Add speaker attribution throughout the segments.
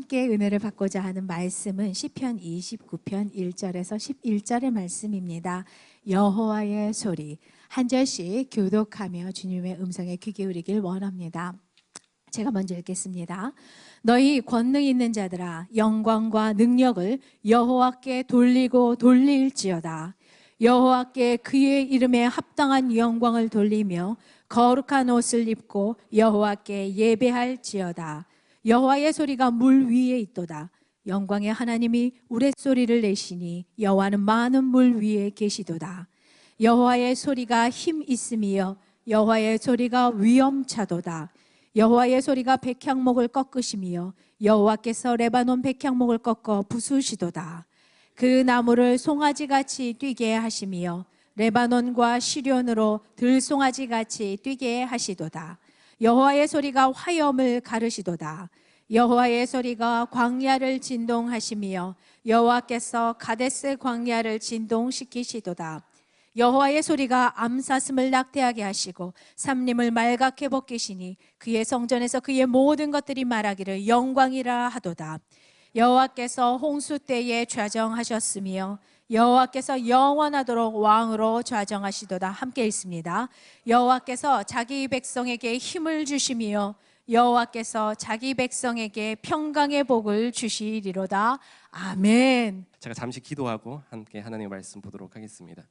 Speaker 1: 함께 은혜를 받고자 하는 말씀은 시편 29편 1절에서 11절의 말씀입니다. 여호와의 소리, 한 절씩 교독하며 주님의 음성에 귀 기울이길 원합니다. 제가 먼저 읽겠습니다. 너희 권능 있는 자들아, 영광과 능력을 여호와께 돌리고 돌릴지어다. 여호와께 그의 이름에 합당한 영광을 돌리며 거룩한 옷을 입고 여호와께 예배할지어다. 여호와의 소리가 물 위에 있도다. 영광의 하나님이 우레소리를 내시니 여호와는 많은 물 위에 계시도다. 여호와의 소리가 힘 있음이여 여호와의 소리가 위엄차도다. 여호와의 소리가 백향목을 꺾으시며 여호와께서 레바논 백향목을 꺾어 부수시도다. 그 나무를 송아지같이 뛰게 하시며 레바논과 시련으로 들송아지같이 뛰게 하시도다. 여호와의 소리가 화염을 가르시도다. 여호와의 소리가 광야를 진동하시며 여호와께서 가데스 광야를 진동시키시도다. 여호와의 소리가 암사슴을 낙태하게 하시고 삼림을 말갛게 벗기시니 그의 성전에서 그의 모든 것들이 말하기를 영광이라 하도다. 여호와께서 홍수 때에 좌정하셨으며 여호와께서 영원하도록 왕으로 좌정하시도다. 함께 읽습니다. 여호와께서 자기 백성에게 힘을 주시며 여호와께서 자기 백성에게 평강의 복을 주시리로다. 아멘.
Speaker 2: 제가 잠시 기도하고 함께 하나님의 말씀 보도록 하겠습니다.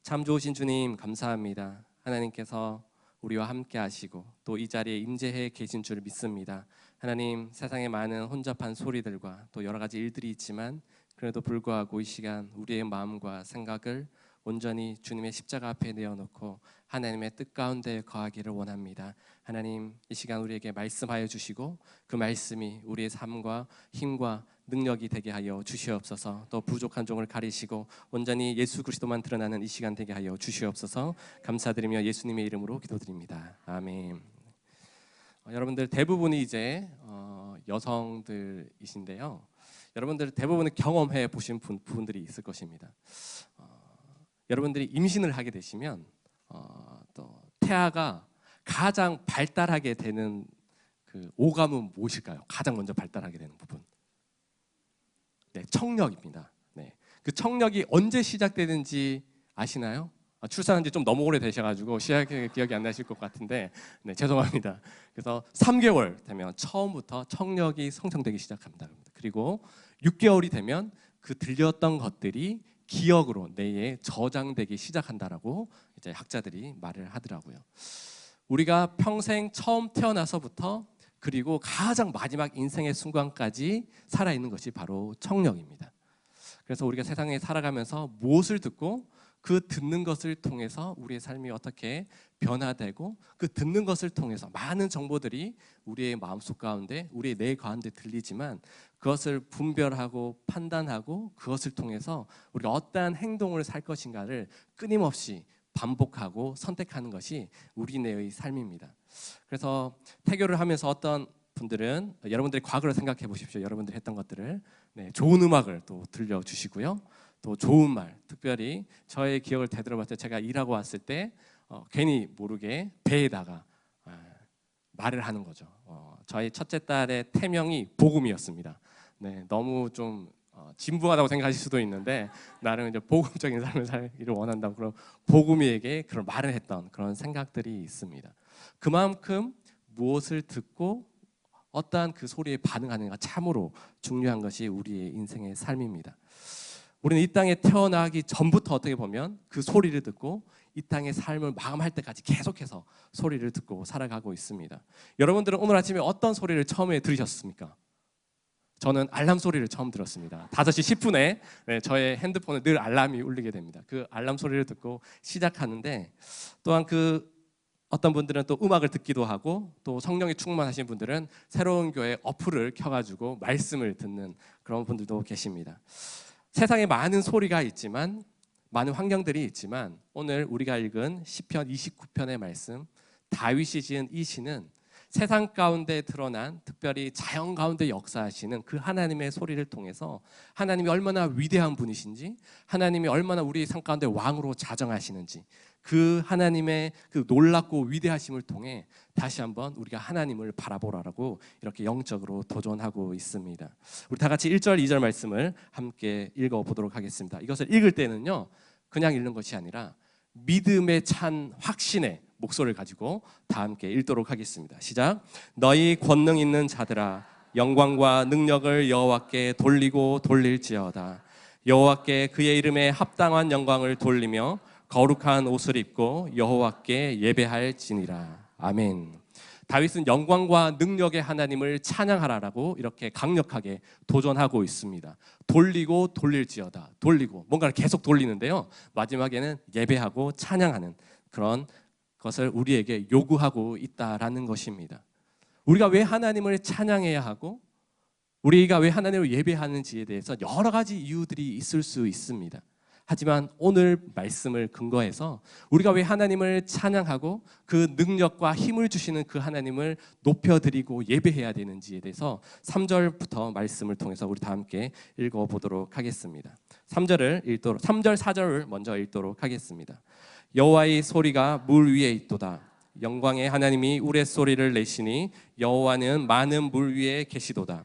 Speaker 2: 참 좋으신 주님 감사합니다. 하나님께서 우리와 함께 하시고 또 이 자리에 임재해 계신 줄 믿습니다. 하나님, 세상에 많은 혼잡한 소리들과 또 여러 가지 일들이 있지만 그래도 불구하고 이 시간 우리의 마음과 생각을 온전히 주님의 십자가 앞에 내어놓고 하나님의 뜻 가운데 거하기를 원합니다. 하나님, 이 시간 우리에게 말씀하여 주시고 그 말씀이 우리의 삶과 힘과 능력이 되게 하여 주시옵소서. 또 부족한 종을 가리시고 온전히 예수 그리스도만 드러나는 이 시간 되게 하여 주시옵소서. 감사드리며 예수님의 이름으로 기도드립니다. 아멘. 여러분들 대부분이 이제 여성들이신데요. 여러분들 대부분은 경험해 보신 부분들이 있을 것입니다. 여러분들이 임신을 하게 되시면 또 태아가 가장 발달하게 되는 그 오감은 무엇일까요? 가장 먼저 발달하게 되는 부분. 네, 청력입니다. 네, 그 청력이 언제 시작되는지 아시나요? 출산한 지 좀 너무 오래 되셔가지고 기억이 안 나실 것 같은데 네, 죄송합니다. 그래서 3개월 되면 처음부터 청력이 성장되기 시작합니다. 그리고 6개월이 되면 그 들렸던 것들이 기억으로 뇌에 저장되기 시작한다라고 이제 학자들이 말을 하더라고요. 우리가 평생 처음 태어나서부터 그리고 가장 마지막 인생의 순간까지 살아있는 것이 바로 청력입니다. 그래서 우리가 세상에 살아가면서 무엇을 듣고 그 듣는 것을 통해서 우리의 삶이 어떻게 변화되고 그 듣는 것을 통해서 많은 정보들이 우리의 마음속 가운데 우리의 뇌 가운데 들리지만 그것을 분별하고 판단하고 그것을 통해서 우리가 어떠한 행동을 살 것인가를 끊임없이 반복하고 선택하는 것이 우리 뇌의 삶입니다. 그래서 태교를 하면서 어떤 분들은 여러분들의 과거를 생각해 보십시오. 여러분들이 했던 것들을 좋은 음악을 또 들려주시고요. 또 좋은 말, 특별히 저의 기억을 되돌아봤을 때 제가 일하고 왔을 때 괜히 모르게 배에다가 말을 하는 거죠. 저희 첫째 딸의 태명이 복음이었습니다. 네, 너무 좀 진부하다고 생각하실 수도 있는데 나름 이제 복음적인 삶을 살기를 원한다고 그런 복음이에게 그런 말을 했던 그런 생각들이 있습니다. 그만큼 무엇을 듣고 어떠한 그 소리에 반응하는가 참으로 중요한 것이 우리의 인생의 삶입니다. 우리는 이 땅에 태어나기 전부터 어떻게 보면 그 소리를 듣고 이 땅의 삶을 마감할 때까지 계속해서 소리를 듣고 살아가고 있습니다. 여러분들은 오늘 아침에 어떤 소리를 처음에 들으셨습니까? 저는 알람 소리를 처음 들었습니다. 5시 10분에 저의 핸드폰에 늘 알람이 울리게 됩니다. 그 알람 소리를 듣고 시작하는데 또한 그 어떤 분들은 또 음악을 듣기도 하고 또 성령이 충만하신 분들은 새로운 교회 어플을 켜가지고 말씀을 듣는 그런 분들도 계십니다. 세상에 많은 소리가 있지만 많은 환경들이 있지만 오늘 우리가 읽은 시편 29편의 말씀 다윗이 지은 이 시는 세상 가운데 드러난, 특별히 자연 가운데 역사하시는 그 하나님의 소리를 통해서 하나님이 얼마나 위대한 분이신지, 하나님이 얼마나 우리 삶 가운데 왕으로 자정하시는지, 그 하나님의 그 놀랍고 위대하심을 통해 다시 한번 우리가 하나님을 바라보라고 이렇게 영적으로 도전하고 있습니다. 우리 다 같이 1절, 2절 말씀을 함께 읽어보도록 하겠습니다. 이것을 읽을 때는요, 그냥 읽는 것이 아니라 믿음에 찬 확신의 목소리를 가지고 다 함께 읽도록 하겠습니다. 시작. 너희 권능 있는 자들아, 영광과 능력을 여호와께 돌리고 돌릴지어다. 여호와께 그의 이름에 합당한 영광을 돌리며 거룩한 옷을 입고 여호와께 예배할지니라. 아멘. 다윗은 영광과 능력의 하나님을 찬양하라라고 이렇게 강력하게 도전하고 있습니다. 돌리고 돌릴지어다. 돌리고 뭔가를 계속 돌리는데요, 마지막에는 예배하고 찬양하는 그런 것을 우리에게 요구하고 있다라는 것입니다. 우리가 왜 하나님을 찬양해야 하고 우리가 왜 하나님을 예배하는지에 대해서 여러 가지 이유들이 있을 수 있습니다. 하지만 오늘 말씀을 근거해서 우리가 왜 하나님을 찬양하고 그 능력과 힘을 주시는 그 하나님을 높여드리고 예배해야 되는지에 대해서 3절부터 말씀을 통해서 우리 다 함께 읽어보도록 하겠습니다. 3절 4절을 먼저 읽도록 하겠습니다. 여호와의 소리가 물 위에 있도다. 영광의 하나님이 우레소리를 내시니 여호와는 많은 물 위에 계시도다.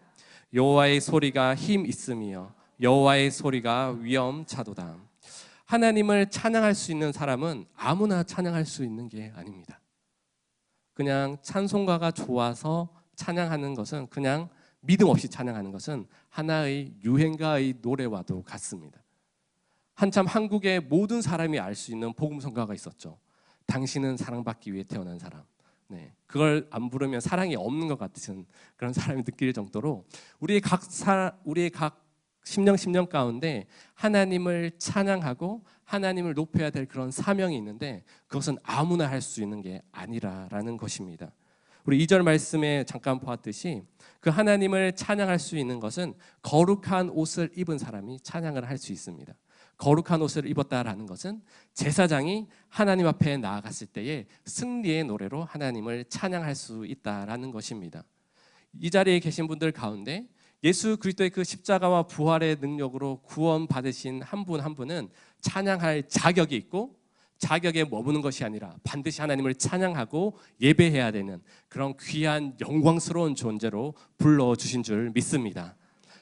Speaker 2: 여호와의 소리가 힘 있으며 여호와의 소리가 위엄차도다. 하나님을 찬양할 수 있는 사람은 아무나 찬양할 수 있는 게 아닙니다. 그냥 찬송가가 좋아서 찬양하는 것은, 그냥 믿음 없이 찬양하는 것은 하나의 유행가의 노래와도 같습니다. 한참 한국의 모든 사람이 알 수 있는 복음성가가 있었죠. 당신은 사랑받기 위해 태어난 사람. 네, 그걸 안 부르면 사랑이 없는 것 같은 그런 사람이 느낄 정도로 우리의 각 심령 가운데 하나님을 찬양하고 하나님을 높여야 될 그런 사명이 있는데 그것은 아무나 할 수 있는 게 아니라라는 것입니다. 우리 2절 말씀에 잠깐 보았듯이 그 하나님을 찬양할 수 있는 것은 거룩한 옷을 입은 사람이 찬양을 할 수 있습니다. 거룩한 옷을 입었다라는 것은 제사장이 하나님 앞에 나아갔을 때의 승리의 노래로 하나님을 찬양할 수 있다라는 것입니다. 이 자리에 계신 분들 가운데 예수 그리스도의 그 십자가와 부활의 능력으로 구원 받으신 한 분 한 분은 찬양할 자격이 있고, 자격에 머무는 것이 아니라 반드시 하나님을 찬양하고 예배해야 되는 그런 귀한 영광스러운 존재로 불러주신 줄 믿습니다.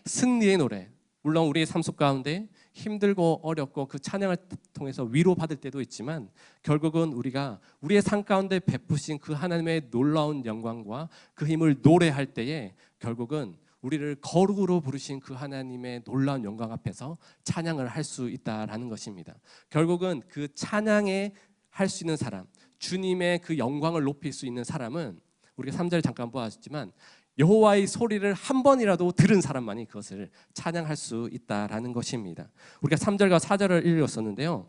Speaker 2: 승리의 노래, 물론 우리의 삶 속 가운데 힘들고 어렵고 그 찬양을 통해서 위로받을 때도 있지만 결국은 우리가 우리의 삶 가운데 베푸신 그 하나님의 놀라운 영광과 그 힘을 노래할 때에 결국은 우리를 거룩으로 부르신 그 하나님의 놀라운 영광 앞에서 찬양을 할 수 있다라는 것입니다. 결국은 그 찬양에 할 수 있는 사람, 주님의 그 영광을 높일 수 있는 사람은 우리가 3절에 잠깐 보았지만 여호와의 소리를 한 번이라도 들은 사람만이 그것을 찬양할 수 있다라는 것입니다. 우리가 3절과 4절을 읽었었는데요,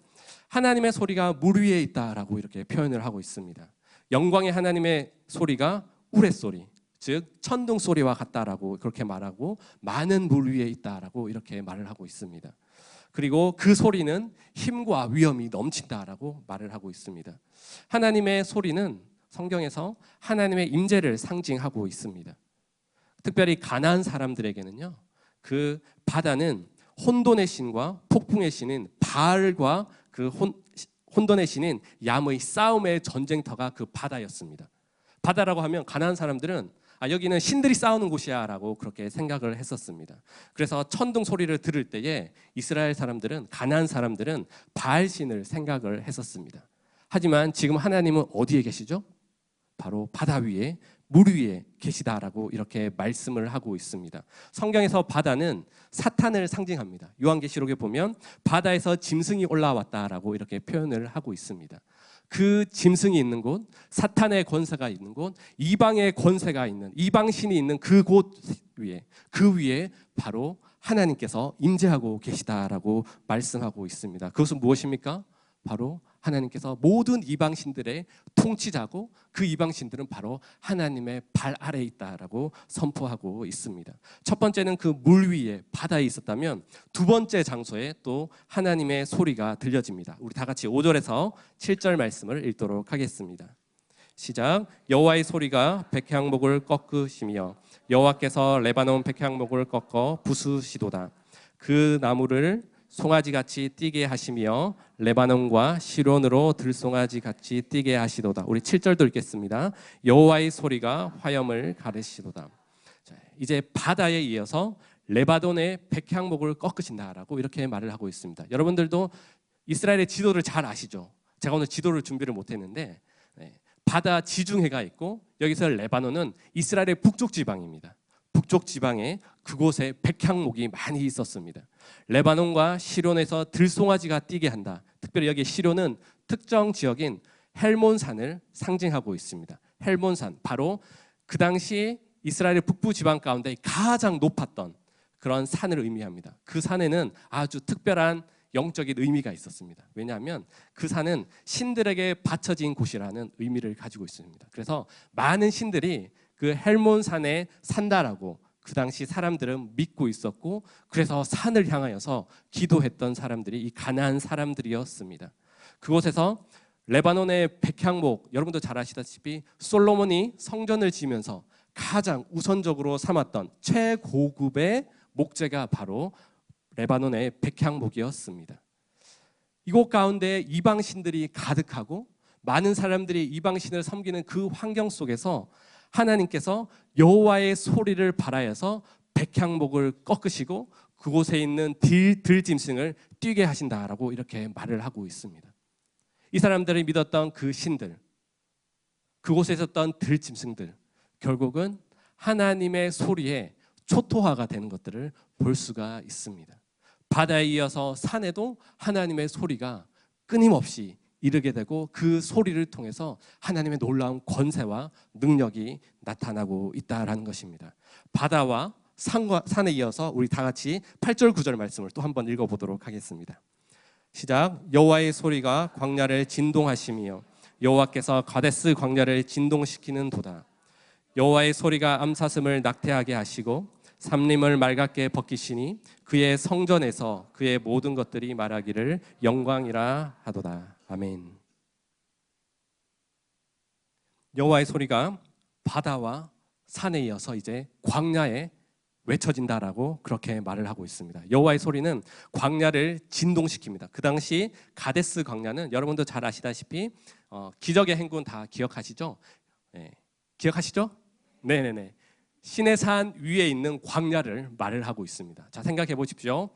Speaker 2: 하나님의 소리가 물 위에 있다라고 이렇게 표현을 하고 있습니다. 영광의 하나님의 소리가 우레소리, 즉 천둥 소리와 같다라고 그렇게 말하고 많은 물 위에 있다라고 이렇게 말을 하고 있습니다. 그리고 그 소리는 힘과 위엄이 넘친다라고 말을 하고 있습니다. 하나님의 소리는 성경에서 하나님의 임재를 상징하고 있습니다. 특별히 가나안 사람들에게는요, 그 바다는 혼돈의 신과 폭풍의 신인 바알과 그 혼돈의 신인 얌의 싸움의 전쟁터가 그 바다였습니다. 바다라고 하면 가나안 사람들은 여기는 신들이 싸우는 곳이야 라고 그렇게 생각을 했었습니다. 그래서 천둥 소리를 들을 때에 이스라엘 사람들은, 가나안 사람들은 바알신을 생각을 했었습니다. 하지만 지금 하나님은 어디에 계시죠? 바로 바다 위에, 물 위에 계시다라고 이렇게 말씀을 하고 있습니다. 성경에서 바다는 사탄을 상징합니다. 요한계시록에 보면 바다에서 짐승이 올라왔다라고 이렇게 표현을 하고 있습니다. 그 짐승이 있는 곳, 사탄의 권세가 있는 곳, 이방의 권세가 있는, 이방신이 있는 그 곳 위에, 그 위에 바로 하나님께서 임재하고 계시다라고 말씀하고 있습니다. 그것은 무엇입니까? 바로 하나님께서 모든 이방신들의 통치자고, 그 이방신들은 바로 하나님의 발 아래에 있다라고 선포하고 있습니다. 첫 번째는 그 물 위에, 바다에 있었다면 두 번째 장소에 또 하나님의 소리가 들려집니다. 우리 다 같이 5절에서 7절 말씀을 읽도록 하겠습니다. 시작. 여호와의 소리가 백향목을 꺾으시며 여호와께서 레바논 백향목을 꺾어 부수시도다. 그 나무를 송아지같이 뛰게 하시며 레바논과 시론으로 들송아지같이 뛰게 하시도다. 우리 7절도 읽겠습니다. 여호와의 소리가 화염을 가르시도다. 자, 이제 바다에 이어서 레바논의 백향목을 꺾으신다라고 이렇게 말을 하고 있습니다. 여러분들도 이스라엘의 지도를 잘 아시죠? 제가 오늘 지도를 준비를 못했는데 바다 지중해가 있고 여기서 레바논은 이스라엘의 북쪽 지방입니다. 북쪽 지방에 그곳에 백향목이 많이 있었습니다. 레바논과 시론에서 들송아지가 뛰게 한다. 특별히 여기 시론은 특정 지역인 헬몬산을 상징하고 있습니다. 헬몬산, 바로 그 당시 이스라엘의 북부 지방 가운데 가장 높았던 그런 산을 의미합니다. 그 산에는 아주 특별한 영적인 의미가 있었습니다. 왜냐하면 그 산은 신들에게 바쳐진 곳이라는 의미를 가지고 있습니다. 그래서 많은 신들이 그 헬몬산에 산다라고 그 당시 사람들은 믿고 있었고, 그래서 산을 향하여서 기도했던 사람들이 이 가나안 사람들이었습니다. 그곳에서 레바논의 백향목, 여러분도 잘 아시다시피 솔로몬이 성전을 지으면서 가장 우선적으로 삼았던 최고급의 목재가 바로 레바논의 백향목이었습니다. 이곳 가운데 이방신들이 가득하고 많은 사람들이 이방신을 섬기는 그 환경 속에서 하나님께서 여호와의 소리를 발하여서 백향목을 꺾으시고 그곳에 있는 들짐승을 뛰게 하신다라고 이렇게 말을 하고 있습니다. 이 사람들이 믿었던 그 신들, 그곳에 있었던 들짐승들, 결국은 하나님의 소리에 초토화가 되는 것들을 볼 수가 있습니다. 바다에 이어서 산에도 하나님의 소리가 끊임없이 이르게 되고 그 소리를 통해서 하나님의 놀라운 권세와 능력이 나타나고 있다라는 것입니다. 바다와 산에 이어서 우리 다 같이 8절 9절 말씀을 또 한번 읽어보도록 하겠습니다. 시작. 여호와의 소리가 광야를 진동하시며 여호와께서 가데스 광야를 진동시키는 도다. 여호와의 소리가 암사슴을 낙태하게 하시고 삼림을 맑게 벗기시니 그의 성전에서 그의 모든 것들이 말하기를 영광이라 하도다. 아멘. 여호와의 소리가 바다와 산에 이어서 이제 광야에 외쳐진다라고 그렇게 말을 하고 있습니다. 여호와의 소리는 광야를 진동시킵니다. 그 당시 가데스 광야는 여러분도 잘 아시다시피 기적의 행군 다 기억하시죠? 네. 기억하시죠? 네네네. 시내산 위에 있는 광야를 말을 하고 있습니다. 자, 생각해 보십시오.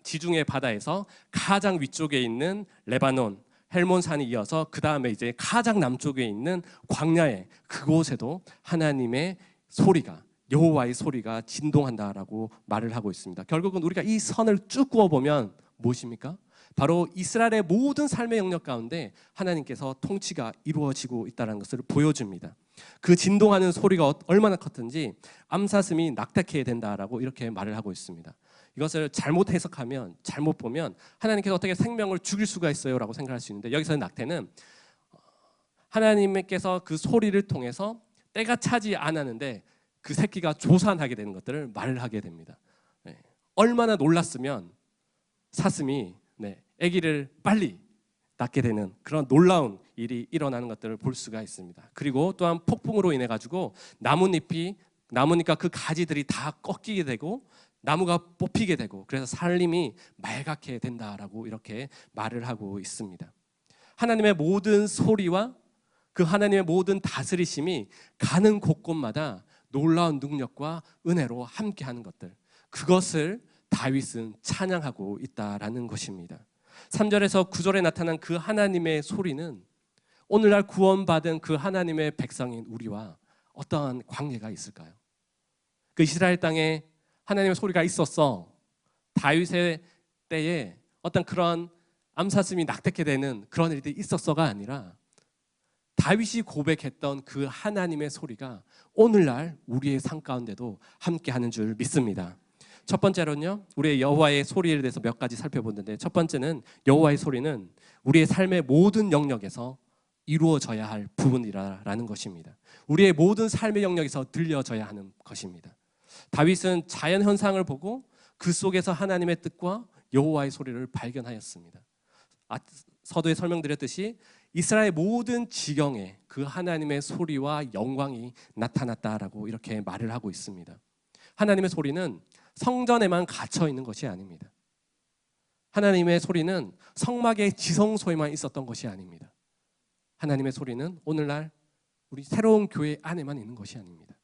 Speaker 2: 지중해 바다에서 가장 위쪽에 있는 레바논 헬몬산이 이어서 그 다음에 이제 가장 남쪽에 있는 광야에, 그곳에도 하나님의 소리가, 여호와의 소리가 진동한다라고 말을 하고 있습니다. 결국은 우리가 이 선을 쭉 그어보면 무엇입니까? 바로 이스라엘의 모든 삶의 영역 가운데 하나님께서 통치가 이루어지고 있다는 것을 보여줍니다. 그 진동하는 소리가 얼마나 컸든지 암사슴이 낙태해야 된다라고 이렇게 말을 하고 있습니다. 이것을 잘못 해석하면, 잘못 보면 하나님께서 어떻게 생명을 죽일 수가 있어요? 라고 생각할 수 있는데, 여기서 낙태는 하나님께서 그 소리를 통해서 때가 차지 않았는데 그 새끼가 조산하게 되는 것들을 말을 하게 됩니다. 얼마나 놀랐으면 사슴이 아기를 빨리 낳게 되는 그런 놀라운 일이 일어나는 것들을 볼 수가 있습니다. 그리고 또한 폭풍으로 인해 가지고 나무니까 그 가지들이 다 꺾이게 되고 나무가 뽑히게 되고, 그래서 살림이 맑게 된다라고 이렇게 말을 하고 있습니다. 하나님의 모든 소리와 그 하나님의 모든 다스리심이 가는 곳곳마다 놀라운 능력과 은혜로 함께하는 것들, 그것을 다윗은 찬양하고 있다라는 것입니다. 3절에서 9절에 나타난 그 하나님의 소리는 오늘날 구원받은 그 하나님의 백성인 우리와 어떠한 관계가 있을까요? 그 이스라엘 땅에 하나님의 소리가 있었어. 다윗의 때에 어떤 그런 암사슴이 낙태케 되는 그런 일들이 있었어가 아니라 다윗이 고백했던 그 하나님의 소리가 오늘날 우리의 삶 가운데도 함께하는 줄 믿습니다. 첫 번째로는요, 우리의 여호와의 소리에 대해서 몇 가지 살펴보는데, 첫 번째는 여호와의 소리는 우리의 삶의 모든 영역에서 이루어져야 할 부분이라는 것입니다. 우리의 모든 삶의 영역에서 들려져야 하는 것입니다. 다윗은 자연 현상을 보고 그 속에서 하나님의 뜻과 여호와의 소리를 발견하였습니다. 서두에 설명드렸듯이 이스라엘 모든 지경에 그 하나님의 소리와 영광이 나타났다라고 이렇게 말을 하고 있습니다. 하나님의 소리는 성전에만 갇혀 있는 것이 아닙니다. 하나님의 소리는 성막의 지성소에만 있었던 것이 아닙니다. 하나님의 소리는 오늘날 우리 새로운 교회 안에만 있는 것이 아닙니다.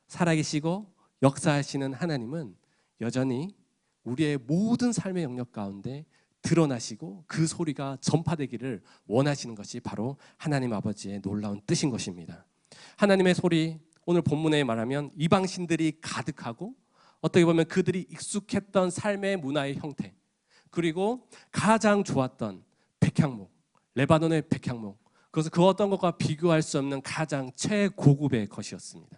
Speaker 2: 살아계시고 역사하시는 하나님은 여전히 우리의 모든 삶의 영역 가운데 드러나시고 그 소리가 전파되기를 원하시는 것이 바로 하나님 아버지의 놀라운 뜻인 것입니다. 하나님의 소리, 오늘 본문에 말하면 이방신들이 가득하고 어떻게 보면 그들이 익숙했던 삶의 문화의 형태, 그리고 가장 좋았던 백향목, 레바논의 백향목, 그것은 그 어떤 것과 비교할 수 없는 가장 최고급의 것이었습니다.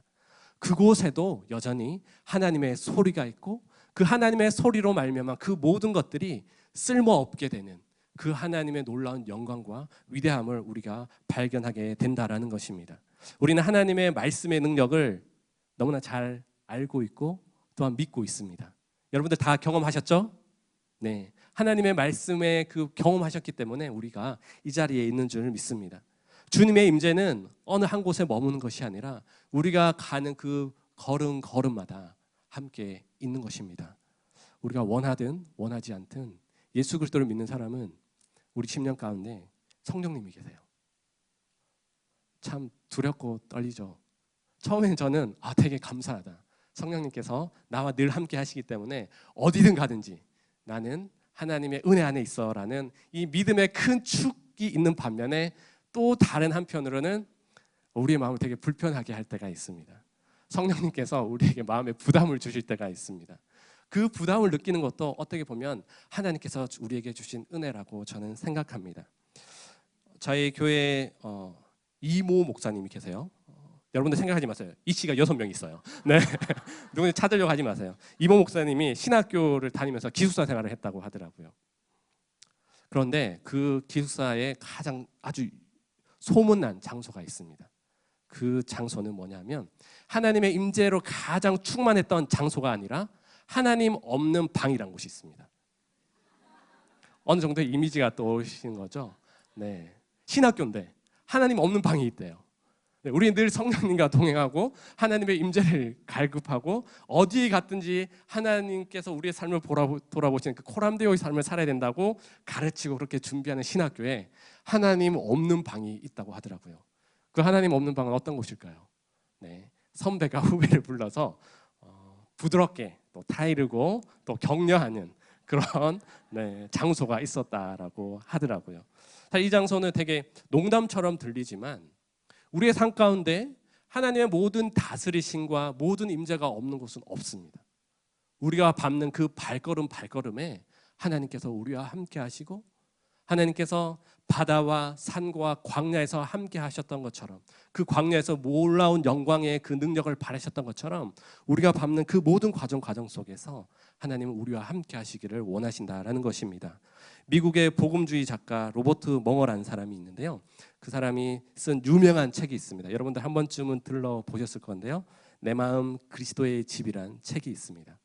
Speaker 2: 그곳에도 여전히 하나님의 소리가 있고 그 하나님의 소리로 말미암아 그 모든 것들이 쓸모없게 되는 그 하나님의 놀라운 영광과 위대함을 우리가 발견하게 된다라는 것입니다. 우리는 하나님의 말씀의 능력을 너무나 잘 알고 있고 또한 믿고 있습니다. 여러분들 다 경험하셨죠? 네, 하나님의 말씀에 그 경험하셨기 때문에 우리가 이 자리에 있는 줄 믿습니다. 주님의 임재는 어느 한 곳에 머무는 것이 아니라 우리가 가는 그 걸음걸음마다 함께 있는 것입니다. 우리가 원하든 원하지 않든 예수 그리스도를 믿는 사람은 우리 심령 가운데 성령님이 계세요. 참 두렵고 떨리죠. 처음에는 저는 되게 감사하다. 성령님께서 나와 늘 함께 하시기 때문에 어디든 가든지 나는 하나님의 은혜 안에 있어라는 이 믿음의 큰 축이 있는 반면에 또 다른 한편으로는 우리의 마음을 되게 불편하게 할 때가 있습니다. 성령님께서 우리에게 마음에 부담을 주실 때가 있습니다. 그 부담을 느끼는 것도 어떻게 보면 하나님께서 우리에게 주신 은혜라고 저는 생각합니다. 저희 교회에 이모 목사님이 계세요. 여러분들 생각하지 마세요. 이 씨가 6명 있어요. 네, 누군지 찾으려고 하지 마세요. 이모 목사님이 신학교를 다니면서 기숙사 생활을 했다고 하더라고요. 그런데 그 기숙사에 가장 아주 소문난 장소가 있습니다. 그 장소는 뭐냐면 하나님의 임재로 가장 충만했던 장소가 아니라 하나님 없는 방이란 곳이 있습니다. 어느 정도의 이미지가 떠오르시는 거죠? 네, 신학교인데 하나님 없는 방이 있대요. 네, 우리는 늘 성령님과 동행하고 하나님의 임재를 갈급하고 어디에 갔든지 하나님께서 우리의 삶을 돌아보시는 그 코람데오의 삶을 살아야 된다고 가르치고 그렇게 준비하는 신학교에 하나님 없는 방이 있다고 하더라고요. 그 하나님 없는 방은 어떤 곳일까요? 네, 선배가 후배를 불러서 부드럽게 또 타이르고 또 격려하는 그런 장소가 있었다라고 하더라고요. 사실 이 장소는 되게 농담처럼 들리지만 우리의 삶 가운데 하나님의 모든 다스리심과 모든 임재가 없는 곳은 없습니다. 우리가 밟는 그 발걸음에 하나님께서 우리와 함께 하시고 하나님께서 바다와 산과 광야에서 함께 하셨던 것처럼 그 광야에서 놀라운 영광의 그 능력을 발하셨던 것처럼 우리가 밟는 그 모든 과정 속에서 하나님은 우리와 함께 하시기를 원하신다라는 것입니다. 미국의 복음주의 작가 로버트 멍어라는 사람이 있는데요. 그 사람이 쓴 유명한 책이 있습니다. 여러분들 한 번쯤은 들러보셨을 건데요. 내 마음 그리스도의 집이란 책이 있습니다.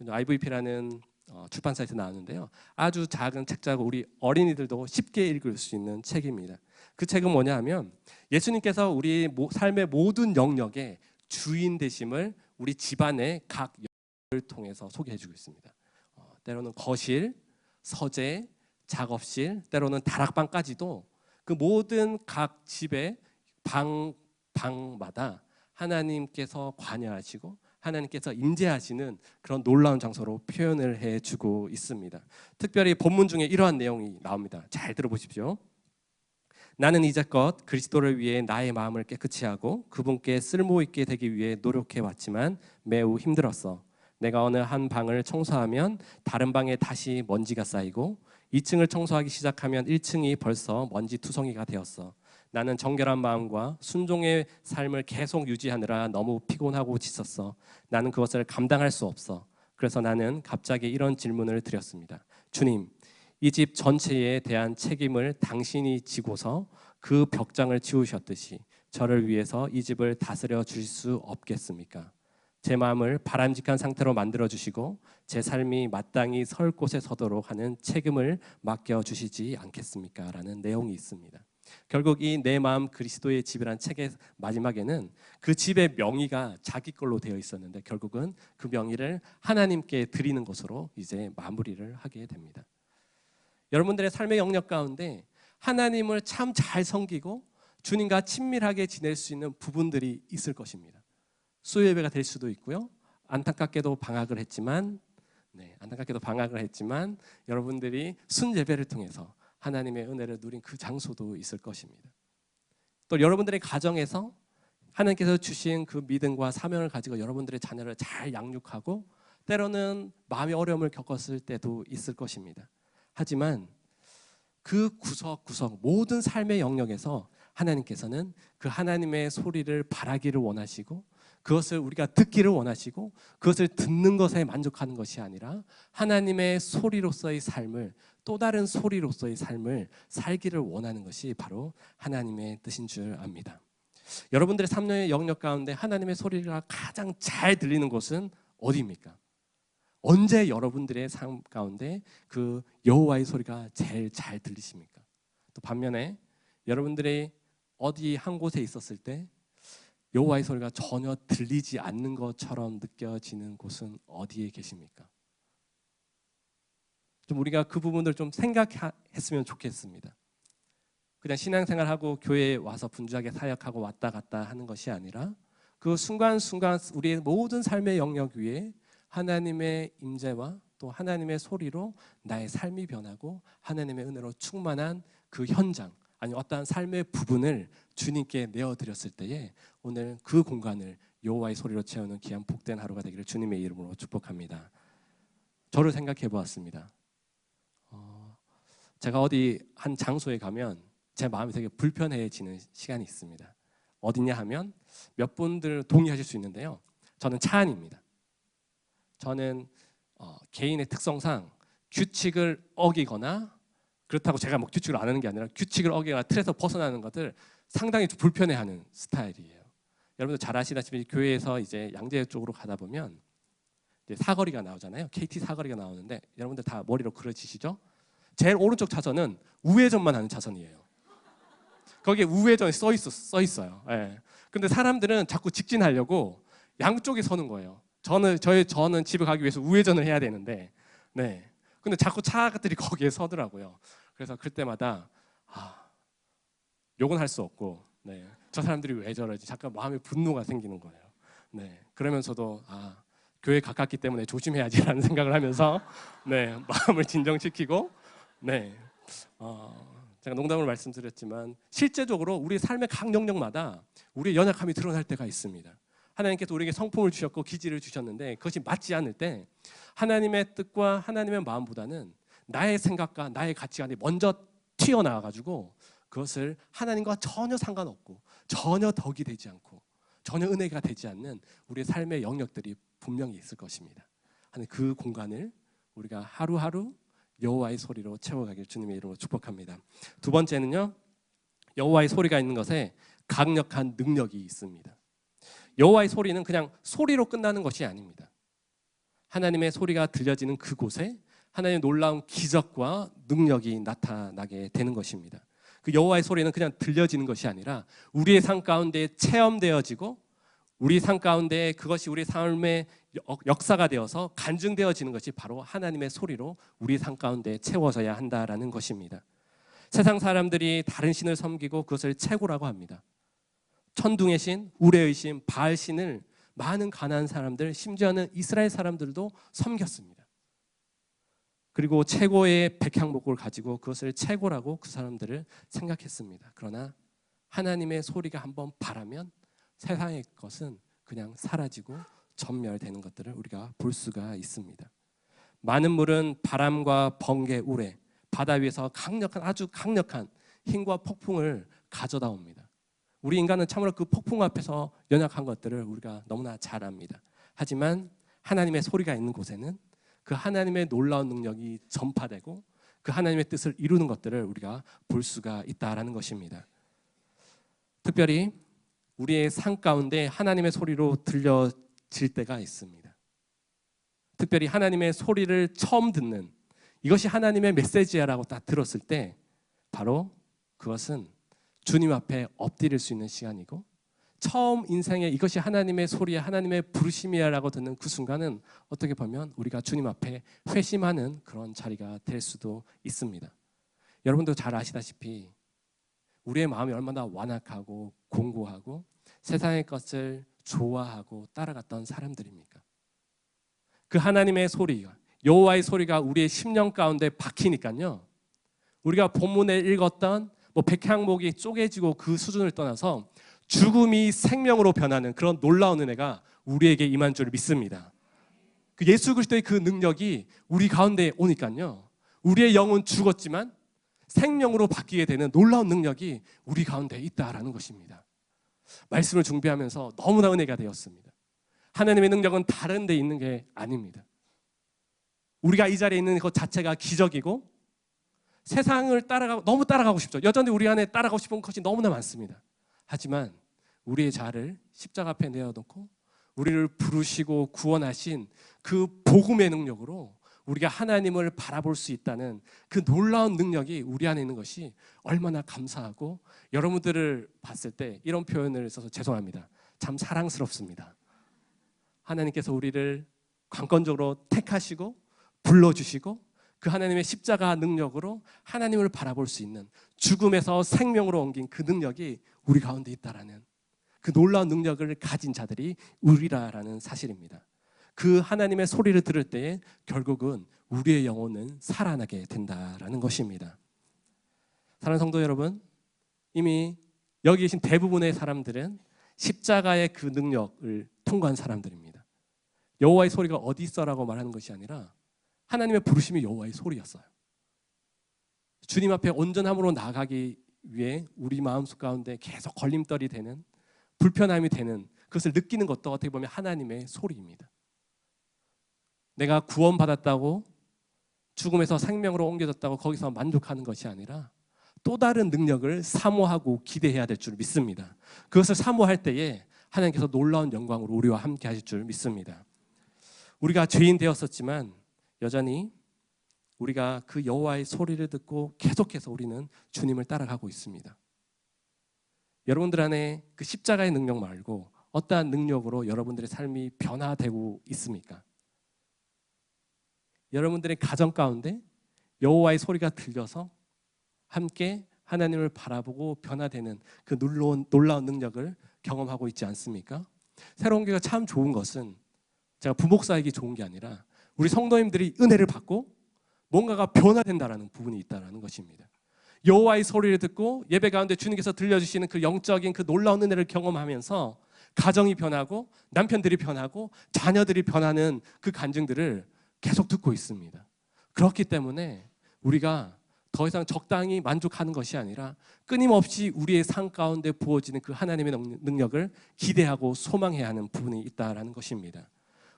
Speaker 2: IVP라는 출판사에서 나왔는데요. 아주 작은 책자고 우리 어린이들도 쉽게 읽을 수 있는 책입니다. 그 책은 뭐냐 하면 예수님께서 우리 삶의 모든 영역의 주인 되심을 우리 집안의 각 영역을 통해서 소개해주고 있습니다. 때로는 거실, 서재, 작업실, 때로는 다락방까지도 그 모든 각 집의 방마다 하나님께서 관여하시고 하나님께서 임재하시는 그런 놀라운 장소로 표현을 해주고 있습니다. 특별히 본문 중에 이러한 내용이 나옵니다. 잘 들어보십시오. 나는 이제껏 그리스도를 위해 나의 마음을 깨끗이 하고 그분께 쓸모있게 되기 위해 노력해왔지만 매우 힘들었어. 내가 어느 한 방을 청소하면 다른 방에 다시 먼지가 쌓이고 2층을 청소하기 시작하면 1층이 벌써 먼지 투성이가 되었어. 나는 정결한 마음과 순종의 삶을 계속 유지하느라 너무 피곤하고 지쳤어. 나는 그것을 감당할 수 없어. 그래서 나는 갑자기 이런 질문을 드렸습니다. 주님, 이 집 전체에 대한 책임을 당신이 지고서 그 벽장을 치우셨듯이 저를 위해서 이 집을 다스려 주실 수 없겠습니까? 제 마음을 바람직한 상태로 만들어 주시고 제 삶이 마땅히 설 곳에 서도록 하는 책임을 맡겨 주시지 않겠습니까? 라는 내용이 있습니다. 결국 이 내 마음 그리스도의 집이란 책의 마지막에는 그 집의 명의가 자기 걸로 되어 있었는데 결국은 그 명의를 하나님께 드리는 것으로 이제 마무리를 하게 됩니다. 여러분들의 삶의 영역 가운데 하나님을 참 잘 섬기고 주님과 친밀하게 지낼 수 있는 부분들이 있을 것입니다. 수요예배가 될 수도 있고요. 안타깝게도 방학을 했지만 여러분들이 순예배를 통해서 하나님의 은혜를 누린 그 장소도 있을 것입니다. 또 여러분들의 가정에서 하나님께서 주신 그 믿음과 사명을 가지고 여러분들의 자녀를 잘 양육하고 때로는 마음의 어려움을 겪었을 때도 있을 것입니다. 하지만 그 구석구석 모든 삶의 영역에서 하나님께서는 그 하나님의 소리를 바라기를 원하시고 그것을 우리가 듣기를 원하시고 그것을 듣는 것에 만족하는 것이 아니라 하나님의 소리로서의 삶을 또 다른 소리로서의 삶을 살기를 원하는 것이 바로 하나님의 뜻인 줄 압니다. 여러분들의 삶의 영역 가운데 하나님의 소리가 가장 잘 들리는 곳은 어디입니까? 언제 여러분들의 삶 가운데 그 여호와의 소리가 제일 잘 들리십니까? 또 반면에 여러분들이 어디 한 곳에 있었을 때 여호와의 소리가 전혀 들리지 않는 것처럼 느껴지는 곳은 어디에 계십니까? 좀 우리가 그 부분을 좀 생각했으면 좋겠습니다. 그냥 신앙생활하고 교회에 와서 분주하게 사역하고 왔다 갔다 하는 것이 아니라 그 순간순간 우리의 모든 삶의 영역 위에 하나님의 임재와 또 하나님의 소리로 나의 삶이 변하고 하나님의 은혜로 충만한 그 현장 아니 어떠한 삶의 부분을 주님께 내어드렸을 때에 오늘 그 공간을 여호와의 소리로 채우는 귀한 복된 하루가 되기를 주님의 이름으로 축복합니다. 저를 생각해 보았습니다. 제가 어디 한 장소에 가면 제 마음이 되게 불편해지는 시간이 있습니다. 어디냐 하면 몇 분들 동의하실 수 있는데요. 저는 차 안입니다. 저는 개인의 특성상 규칙을 어기거나 그렇다고 제가 뭐 규칙을 안 하는 게 아니라 규칙을 어기거나 틀에서 벗어나는 것들 상당히 불편해하는 스타일이에요. 여러분들 잘 아시다시피 교회에서 이제 양재 쪽으로 가다 보면 이제 사거리가 나오잖아요. KT 사거리가 나오는데 여러분들 다 머리로 그려지시죠? 제일 오른쪽 차선은 우회전만 하는 차선이에요. 거기에 우회전이 써 있어요. 예. 근데 사람들은 자꾸 직진하려고 양쪽에 서는 거예요. 저는 집에 가기 위해서 우회전을 해야 되는데, 네. 근데 자꾸 차들이 거기에 서더라고요. 그래서 그때마다 욕은 할 수 없고, 네. 저 사람들이 왜 저러지? 잠깐 마음에 분노가 생기는 거예요. 네. 그러면서도 교회 가깝기 때문에 조심해야지라는 생각을 하면서, 네, 마음을 진정시키고, 네. 제가 농담으로 말씀드렸지만 실제적으로 우리 삶의 각 영역마다 우리의 연약함이 드러날 때가 있습니다. 하나님께서 우리에게 성품을 주셨고 기질을 주셨는데 그것이 맞지 않을 때 하나님의 뜻과 하나님의 마음보다는 나의 생각과 나의 가치관이 먼저 튀어나와가지고 그것을 하나님과 전혀 상관없고 전혀 덕이 되지 않고 전혀 은혜가 되지 않는 우리의 삶의 영역들이 분명히 있을 것입니다. 하는 그 공간을 우리가 하루하루 여호와의 소리로 채워가길 주님의 이름으로 축복합니다. 두 번째는요, 여호와의 소리가 있는 것에 강력한 능력이 있습니다. 여호와의 소리는 그냥 소리로 끝나는 것이 아닙니다. 하나님의 소리가 들려지는 그곳에 하나님의 놀라운 기적과 능력이 나타나게 되는 것입니다. 그 여호와의 소리는 그냥 들려지는 것이 아니라 우리의 삶 가운데 체험되어지고 우리 삶 가운데 그것이 우리 삶의 역사가 되어서 간증되어지는 것이 바로 하나님의 소리로 우리 삶 가운데 채워져야 한다라는 것입니다. 세상 사람들이 다른 신을 섬기고 그것을 최고라고 합니다. 천둥의 신, 우레의 신, 바알 신을 많은 가나안 사람들, 심지어는 이스라엘 사람들도 섬겼습니다. 그리고 최고의 백향목을 가지고 그것을 최고라고 그 사람들을 생각했습니다. 그러나 하나님의 소리가 한번 바라면 세상의 것은 그냥 사라지고 전멸되는 것들을 우리가 볼 수가 있습니다. 많은 물은 바람과 번개, 우레, 바다 위에서 아주 강력한 힘과 폭풍을 가져다 옵니다. 우리 인간은 참으로 그 폭풍 앞에서 연약한 것들을 우리가 너무나 잘 압니다. 하지만 하나님의 소리가 있는 곳에는 그 하나님의 놀라운 능력이 전파되고 그 하나님의 뜻을 이루는 것들을 우리가 볼 수가 있다라는 것입니다. 특별히 우리의 삶 가운데 하나님의 소리로 때가 있습니다. 특별히 하나님의 소리를 처음 듣는, 이것이 하나님의 메시지야라고 딱 들었을 때 바로 그것은 주님 앞에 엎드릴 수 있는 시간이고, 처음 인생에 이것이 하나님의 소리야, 하나님의 부르심이야라고 듣는 그 순간은 어떻게 보면 우리가 주님 앞에 회심하는 그런 자리가 될 수도 있습니다. 여러분도 잘 아시다시피 우리의 마음이 얼마나 완악하고 공고하고 세상의 것을 좋아하고 따라갔던 사람들입니까? 그 하나님의 소리가, 여호와의 소리가 우리의 심령 가운데 박히니까요, 우리가 본문에 읽었던 백향목이 쪼개지고 그 수준을 떠나서 죽음이 생명으로 변하는 그런 놀라운 은혜가 우리에게 임한 줄 믿습니다. 그 예수 그리스도의 그 능력이 우리 가운데 오니까요, 우리의 영은 죽었지만 생명으로 바뀌게 되는 놀라운 능력이 우리 가운데 있다라는 것입니다. 말씀을 준비하면서 너무나 은혜가 되었습니다. 하나님의 능력은 다른 데 있는 게 아닙니다. 우리가 이 자리에 있는 것 자체가 기적이고, 세상을 너무 따라가고 싶죠. 여전히 우리 안에 따라가고 싶은 것이 너무나 많습니다. 하지만 우리의 자를 십자가 앞에 내어놓고 우리를 부르시고 구원하신 그 복음의 능력으로 우리가 하나님을 바라볼 수 있다는 그 놀라운 능력이 우리 안에 있는 것이 얼마나 감사하고, 여러분들을 봤을 때 이런 표현을 써서 죄송합니다. 참 사랑스럽습니다. 하나님께서 우리를 관건적으로 택하시고 불러주시고 그 하나님의 십자가 능력으로 하나님을 바라볼 수 있는, 죽음에서 생명으로 옮긴 그 능력이 우리 가운데 있다라는 그 놀라운 능력을 가진 자들이 우리라라는 사실입니다. 그 하나님의 소리를 들을 때에 결국은 우리의 영혼은 살아나게 된다라는 것입니다. 사랑하는 성도 여러분, 이미 여기 계신 대부분의 사람들은 십자가의 그 능력을 통과한 사람들입니다. 여호와의 소리가 어디 있어라고 말하는 것이 아니라 하나님의 부르심이 여호와의 소리였어요. 주님 앞에 온전함으로 나아가기 위해 우리 마음속 가운데 계속 걸림돌이 되는, 불편함이 되는 그것을 느끼는 것도 어떻게 보면 하나님의 소리입니다. 내가 구원받았다고, 죽음에서 생명으로 옮겨졌다고 거기서 만족하는 것이 아니라 또 다른 능력을 사모하고 기대해야 될 줄 믿습니다. 그것을 사모할 때에 하나님께서 놀라운 영광으로 우리와 함께 하실 줄 믿습니다. 우리가 죄인 되었었지만 여전히 우리가 그 여호와의 소리를 듣고 계속해서 우리는 주님을 따라가고 있습니다. 여러분들 안에 그 십자가의 능력 말고 어떠한 능력으로 여러분들의 삶이 변화되고 있습니까? 여러분들의 가정 가운데 여호와의 소리가 들려서 함께 하나님을 바라보고 변화되는 그 놀라운 능력을 경험하고 있지 않습니까? 새로운 교회가 참 좋은 것은, 제가 부목사에게 좋은 게 아니라 우리 성도님들이 은혜를 받고 뭔가가 변화된다라는 부분이 있다는 것입니다. 여호와의 소리를 듣고 예배 가운데 주님께서 들려주시는 그 영적인 그 놀라운 은혜를 경험하면서 가정이 변하고 남편들이 변하고 자녀들이 변하는 그 간증들을 계속 듣고 있습니다. 그렇기 때문에 우리가 더 이상 적당히 만족하는 것이 아니라 끊임없이 우리의 삶 가운데 부어지는 그 하나님의 능력을 기대하고 소망해야 하는 부분이 있다는 것입니다.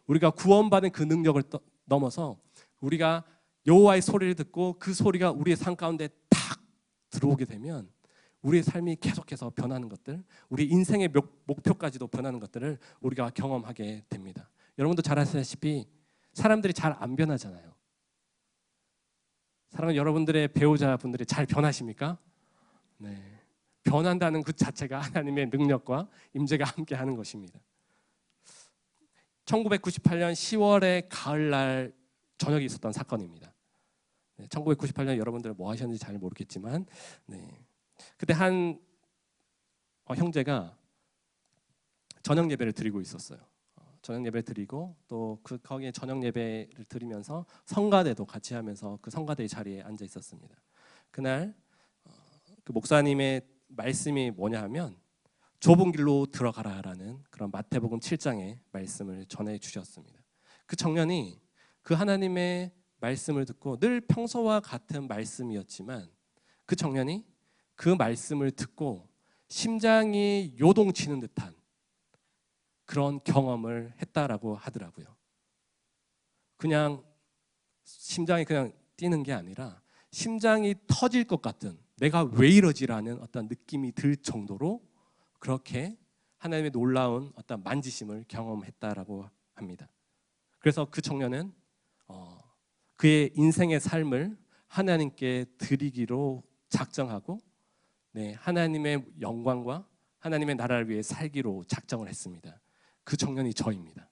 Speaker 2: 우리가 구원받은 그 능력을 넘어서 우리가 여호와의 소리를 듣고 그 소리가 우리의 삶 가운데 탁 들어오게 되면 우리의 삶이 계속해서 변하는 것들, 우리 인생의 목표까지도 변하는 것들을 우리가 경험하게 됩니다. 여러분도 잘 아시다시피 사람들이 잘 안 변하잖아요. 사랑하는 여러분들의 배우자분들이 잘 변하십니까? 네. 변한다는 그 자체가 하나님의 능력과 임재가 함께하는 것입니다. 1998년 10월의 가을날 저녁에 있었던 사건입니다. 1998년 여러분들 뭐 하셨는지 잘 모르겠지만, 그때 한 형제가 저녁 예배를 드리고 있었어요. 저녁 예배를 드리고 또 거기에 저녁 예배를 드리면서 성가대도 같이 하면서 그 성가대의 자리에 앉아 있었습니다. 그날 그 목사님의 말씀이 뭐냐 하면 좁은 길로 들어가라라는 그런 마태복음 7장의 말씀을 전해 주셨습니다. 그 청년이 그 하나님의 말씀을 듣고 늘 평소와 같은 말씀이었지만 그 청년이 그 말씀을 듣고 심장이 요동치는 듯한 그런 경험을 했다라고 하더라고요. 그냥 심장이 그냥 뛰는 게 아니라 심장이 터질 것 같은, 내가 왜 이러지라는 어떤 느낌이 들 정도로 그렇게 하나님의 놀라운 어떤 만지심을 경험했다라고 합니다. 그래서 그 청년은 그의 인생의 삶을 하나님께 드리기로 작정하고 하나님의 영광과 하나님의 나라를 위해 살기로 작정을 했습니다. 그 청년이 저입니다.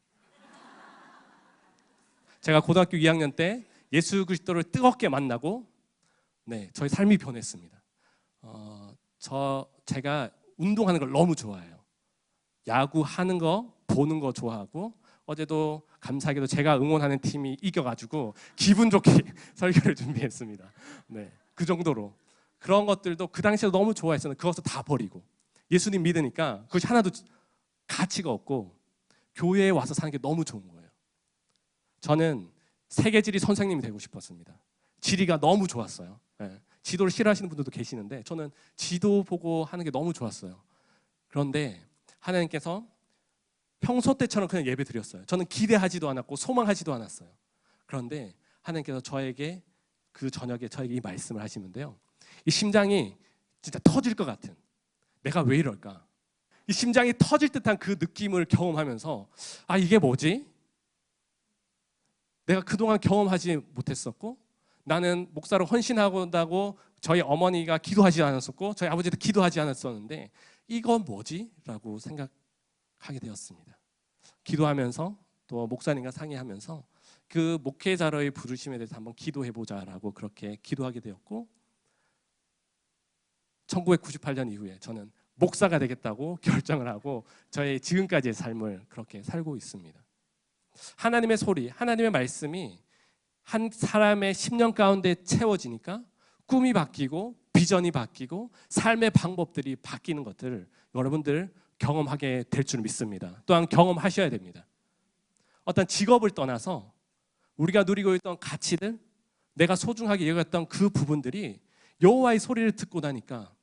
Speaker 2: 제가 고등학교 2학년 때 예수 그리스도를 뜨겁게 만나고 저희 삶이 변했습니다. 제가 운동하는 걸 너무 좋아해요. 야구 하는 거 보는 거 좋아하고, 어제도 감사하게도 제가 응원하는 팀이 이겨가지고 기분 좋게 설교를 준비했습니다. 그 정도로 그런 것들도 그 당시에 너무 좋아했었는데 그것을 다 버리고 예수님 믿으니까 그것이 하나도 가치가 없고 교회에 와서 사는 게 너무 좋은 거예요. 저는 세계지리 선생님이 되고 싶었습니다. 지리가 너무 좋았어요. 지도를 싫어하시는 분들도 계시는데 저는 지도 보고 하는 게 너무 좋았어요. 그런데 하나님께서 평소 때처럼 그냥 예배 드렸어요. 저는 기대하지도 않았고 소망하지도 않았어요. 그런데 하나님께서 저에게 그 저녁에 저에게 이 말씀을 하시는데요, 이 심장이 진짜 터질 것 같은, 내가 왜 이럴까, 이 심장이 터질 듯한 그 느낌을 경험하면서 이게 뭐지? 내가 그동안 경험하지 못했었고, 나는 목사로 헌신하고 저희 어머니가 기도하지 않았었고 저희 아버지도 기도하지 않았었는데 이건 뭐지? 라고 생각하게 되었습니다. 기도하면서 또 목사님과 상의하면서 그 목회자로의 부르심에 대해서 한번 기도해보자라고 그렇게 기도하게 되었고, 1998년 이후에 저는 목사가 되겠다고 결정을 하고 저의 지금까지의 삶을 그렇게 살고 있습니다. 하나님의 소리, 하나님의 말씀이 한 사람의 10년 가운데 채워지니까 꿈이 바뀌고 비전이 바뀌고 삶의 방법들이 바뀌는 것들을 여러분들 경험하게 될 줄 믿습니다. 또한 경험하셔야 됩니다. 어떤 직업을 떠나서 우리가 누리고 있던 가치들, 내가 소중하게 여겼던 그 부분들이 여호와의 소리를 듣고 나니까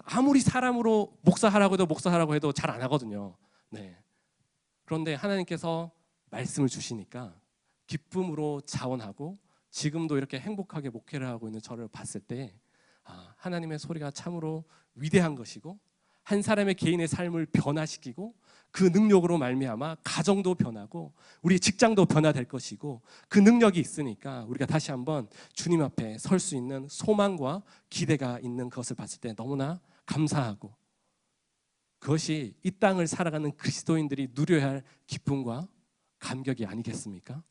Speaker 2: 아무리 사람으로 목사하라고 해도 잘 안 하거든요. 그런데 하나님께서 말씀을 주시니까 기쁨으로 자원하고 지금도 이렇게 행복하게 목회를 하고 있는 저를 봤을 때 하나님의 소리가 참으로 위대한 것이고 한 사람의 개인의 삶을 변화시키고 그 능력으로 말미암아 가정도 변하고 우리 직장도 변화될 것이고 그 능력이 있으니까 우리가 다시 한번 주님 앞에 설 수 있는 소망과 기대가 있는 것을 봤을 때 너무나 감사하고, 그것이 이 땅을 살아가는 그리스도인들이 누려야 할 기쁨과 감격이 아니겠습니까?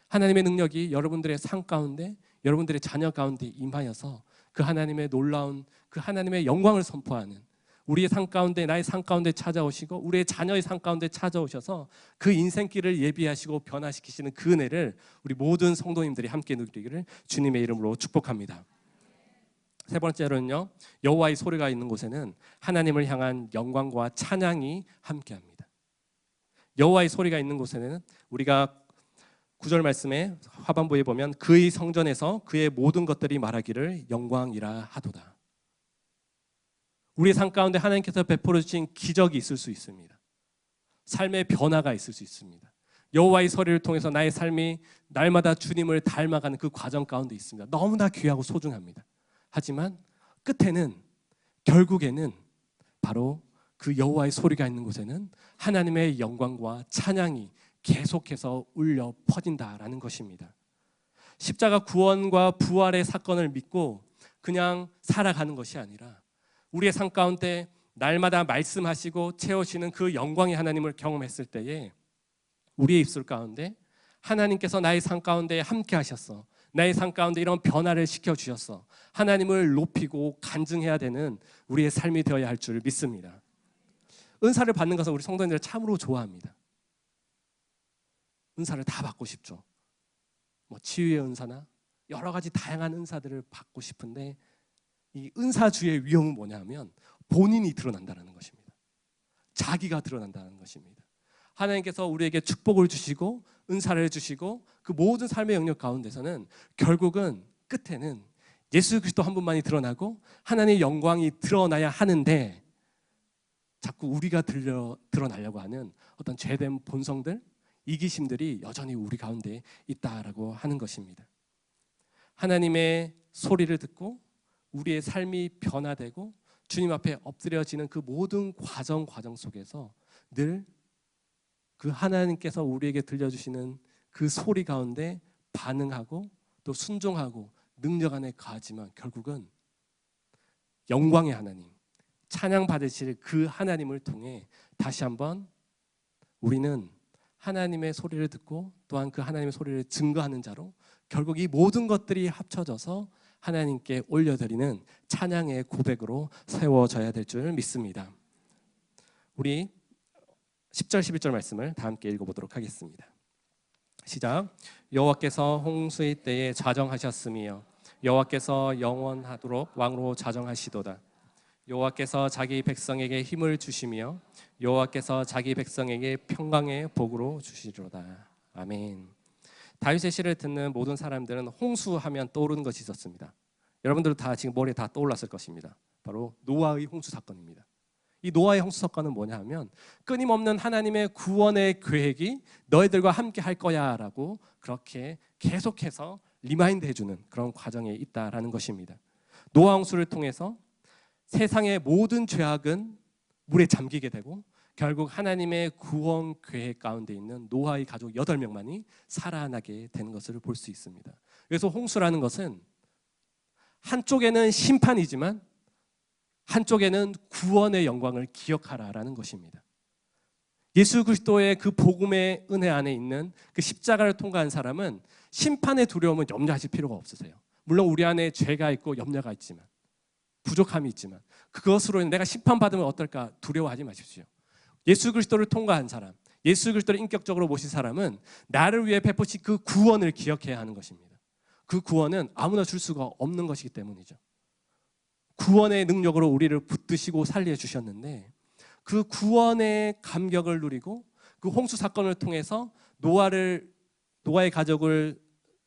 Speaker 2: 하나님의 능력이 여러분들의 삶 가운데, 여러분들의 자녀 가운데 임하여서 그 하나님의 놀라운, 그 하나님의 영광을 선포하는, 우리의 삶 가운데, 나의 삶 가운데 찾아오시고 우리의 자녀의 삶 가운데 찾아오셔서 그 인생길을 예비하시고 변화시키시는 그 은혜를 우리 모든 성도님들이 함께 누리기를 주님의 이름으로 축복합니다. 세 번째로는요, 여호와의 소리가 있는 곳에는 하나님을 향한 영광과 찬양이 함께합니다. 여호와의 소리가 있는 곳에는 우리가 9절 말씀에 하반부에 보면 그의 성전에서 그의 모든 것들이 말하기를 영광이라 하도다. 우리의 삶 가운데 하나님께서 베풀어 주신 기적이 있을 수 있습니다. 삶의 변화가 있을 수 있습니다. 여호와의 소리를 통해서 나의 삶이 날마다 주님을 닮아가는 그 과정 가운데 있습니다. 너무나 귀하고 소중합니다. 하지만 끝에는, 결국에는 바로 그 여호와의 소리가 있는 곳에는 하나님의 영광과 찬양이 계속해서 울려 퍼진다라는 것입니다. 십자가 구원과 부활의 사건을 믿고 그냥 살아가는 것이 아니라 우리의 삶 가운데 날마다 말씀하시고 채우시는 그 영광의 하나님을 경험했을 때에 우리의 입술 가운데 하나님께서 나의 삶 가운데 함께 하셨어, 나의 삶 가운데 이런 변화를 시켜주셨어, 하나님을 높이고 간증해야 되는 우리의 삶이 되어야 할 줄 믿습니다. 은사를 받는 것은 우리 성도님들 참으로 좋아합니다. 은사를 다 받고 싶죠. 치유의 은사나 여러 가지 다양한 은사들을 받고 싶은데 이 은사주의 위험은 뭐냐면 본인이 드러난다는 것입니다. 자기가 드러난다는 것입니다. 하나님께서 우리에게 축복을 주시고 은사를 주시고 그 모든 삶의 영역 가운데서는 결국은 끝에는 예수 그리스도 한 분만이 드러나고 하나님의 영광이 드러나야 하는데 자꾸 우리가 드러나려고 하는 어떤 죄된 본성들, 이기심들이 여전히 우리 가운데 있다라고 하는 것입니다. 하나님의 소리를 듣고 우리의 삶이 변화되고 주님 앞에 엎드려지는 그 모든 과정 속에서 늘 그 하나님께서 우리에게 들려주시는 그 소리 가운데 반응하고 또 순종하고 능력 안에 가지만 결국은 영광의 하나님, 찬양 받으실 그 하나님을 통해 다시 한번 우리는 하나님의 소리를 듣고 또한 그 하나님의 소리를 증거하는 자로 결국 이 모든 것들이 합쳐져서 하나님께 올려드리는 찬양의 고백으로 세워져야 될 줄 믿습니다. 우리 10절 11절 말씀을 다 함께 읽어보도록 하겠습니다. 시작. 여호와께서 홍수의 때에 자정하셨으며 여호와께서 영원하도록 왕으로 자정하시도다. 여호와께서 자기 백성에게 힘을 주시며 여호와께서 자기 백성에게 평강의 복으로 주시리로다. 아멘. 다윗의 시를 듣는 모든 사람들은 홍수하면 떠오르는 것이 있었습니다. 여러분들도 다 지금 머리에 다 떠올랐을 것입니다. 바로 노아의 홍수 사건입니다. 이 노아의 홍수 사건은 뭐냐 하면 끊임없는 하나님의 구원의 계획이 너희들과 함께 할 거야 라고 그렇게 계속해서 리마인드 해주는 그런 과정에 있다라는 것입니다. 노아 홍수를 통해서 세상의 모든 죄악은 물에 잠기게 되고 결국 하나님의 구원 계획 가운데 있는 노아의 가족 8명만이 살아나게 되는 것을 볼 수 있습니다. 그래서 홍수라는 것은 한쪽에는 심판이지만 한쪽에는 구원의 영광을 기억하라라는 것입니다. 예수 그리스도의 그 복음의 은혜 안에 있는 그 십자가를 통과한 사람은 심판의 두려움은 염려하실 필요가 없으세요. 물론 우리 안에 죄가 있고 염려가 있지만 부족함이 있지만 그것으로 인해 내가 심판받으면 어떨까 두려워하지 마십시오. 예수 그리스도를 통과한 사람, 예수 그리스도를 인격적으로 모신 사람은 나를 위해 베푸신 그 구원을 기억해야 하는 것입니다. 그 구원은 아무나 줄 수가 없는 것이기 때문이죠. 구원의 능력으로 우리를 붙드시고 살려주셨는데 그 구원의 감격을 누리고 그 홍수 사건을 통해서 노아의 가족을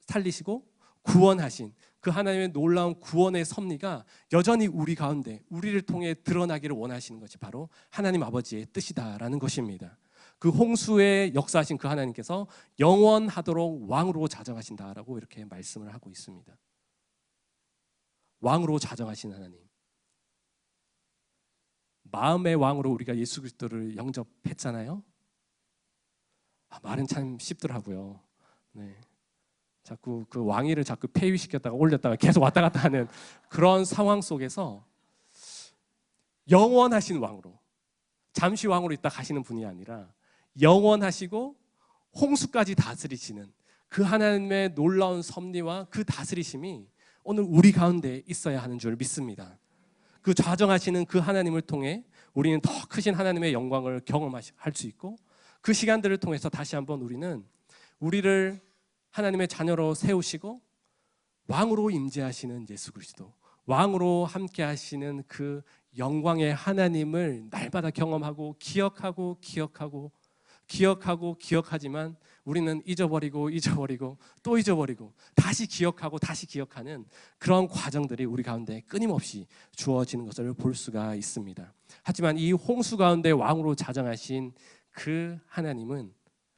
Speaker 2: 살리시고 구원하신 그 하나님의 놀라운 구원의 섭리가 여전히 우리 가운데 우리를 통해 드러나기를 원하시는 것이 바로 하나님 아버지의 뜻이다라는 것입니다. 그 홍수에 역사하신 그 하나님께서 영원하도록 왕으로 자정하신다라고 이렇게 말씀을 하고 있습니다. 왕으로 자정하신 하나님, 마음의 왕으로 우리가 예수 그리스도를 영접했잖아요. 말은 참 쉽더라고요. 네. 자꾸 그 왕위를 자꾸 폐위시켰다가 올렸다가 계속 왔다 갔다 하는 그런 상황 속에서 영원하신 왕으로, 잠시 왕으로 있다 가시는 분이 아니라 영원하시고 홍수까지 다스리시는 그 하나님의 놀라운 섭리와 그 다스리심이 오늘 우리 가운데 있어야 하는 줄 믿습니다. 그 좌정하시는 그 하나님을 통해 우리는 더 크신 하나님의 영광을 경험할 수 있고 그 시간들을 통해서 다시 한번 우리를 하나님의 자녀로 세우시고 왕으로 임재하시는 예수 그리스도, 왕으로 함께 하시는 그 영광의 하나님을 날마다 경험하고 기억하지만 우리는 잊어버리고 또 잊어버리고 다시 기억하고 다시 기억하는 그런 과정들이 우리 가운데 끊임없이 주어지는 것을 볼 수가 있습니다. 하지만 이 홍수 가운데 왕으로 자정하신 그 하나님은